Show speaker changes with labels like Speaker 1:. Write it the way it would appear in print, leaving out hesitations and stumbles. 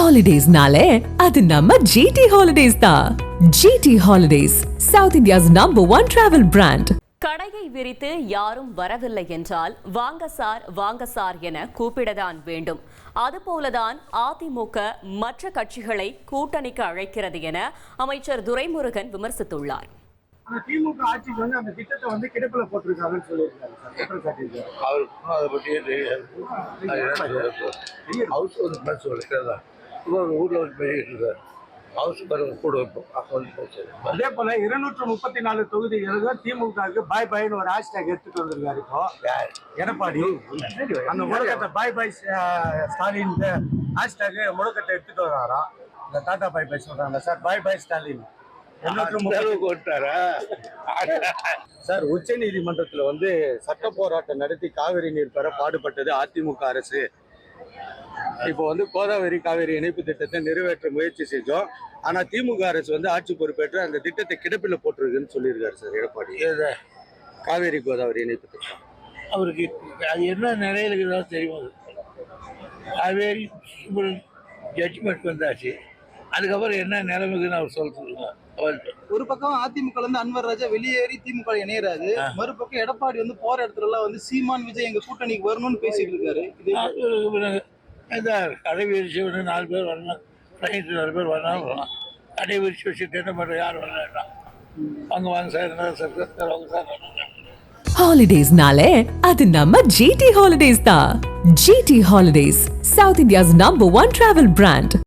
Speaker 1: Holidays-nale, அது நம்ம GT Holidays தான். GT Holidays, South India's #1 travel brand.
Speaker 2: கடையை விரித்து யாரும் வரவில்லை என்றால் வாங்க சார் என கூப்பிடதான் வேண்டும். அதுபோலதான் அதிமுக மற்ற கட்சிகளை கூட்டணிக்கு அழைக்கிறது என அமைச்சர் துரைமுருகன் விமர்சித்துள்ளார்.
Speaker 3: திமுக ஆட்சிக்கு வந்து அந்த திட்டத்தை வந்து கிடப்பில் போட்டிருக்காங்கன்னு சொல்லியிருக்காரு. அதே போல 234 தொகுதிகளுக்கு திமுக பாய் பாய்னு ஒரு ஹேஷ்டேக் எடுத்துட்டு வந்திருக்காரு. இப்போ எடப்பாடி அந்த முழக்கத்தை பாய் பாய் ஸ்டாலின் ஹேஷ்டேக் முழக்கத்தை எடுத்துட்டு வராராம். இந்த டாடா பாய் பாய் சொல்றாங்க சார், பாய் பாய் ஸ்டாலின். சார், உச்ச நீதிமன்றத்தில் வந்து சட்ட போராட்டம் நடத்தி காவிரி நீர் பெற பாடுபட்டது அதிமுக அரசு. இப்போ வந்து கோதாவரி காவிரி இணைப்பு திட்டத்தை நிறைவேற்ற முயற்சி செஞ்சோம். ஆனா திமுக அரசு வந்து ஆட்சி பொறுப்பேற்று அந்த திட்டத்தை கிடப்பில் போட்டிருக்குன்னு சொல்லியிருக்காரு சார் எடப்பாடி. காவேரி கோதாவரி இணைப்பு திட்டம்
Speaker 4: அவருக்கு அது என்ன நிலையில இருக்குதோ தெரியும். காவேரி ஜட்ஜ்மெண்ட் வந்தாச்சு, அதுக்கப்புறம் என்ன நிலைமைக்குன்னு அவர் சொல்லிட்டு.
Speaker 5: ஒரு பக்கம் அதிமுக இருந்து அன்வர் ராஜா வெளியேறி திமுக இணையறாரு, மறுபக்கம் எடப்பாடி வந்து போற இடத்துல எல்லாம் வந்து சீமான் விஜய் எங்க கூட்டணிக்கு வரணும்னு பேசிட்டு இருக்காரு.
Speaker 4: கடை விரிச்சு வந்து 4 பேர் வரலாம், 4 பேர் வரலாம். கடை விரிச்சு வச்சுட்டு என்ன பண்ற, யார் வரலாம் வாங்க சார்.
Speaker 1: Holidays-nale, அது நம்ம GT Holidays தான். GT Holidays, South India's #1 travel brand.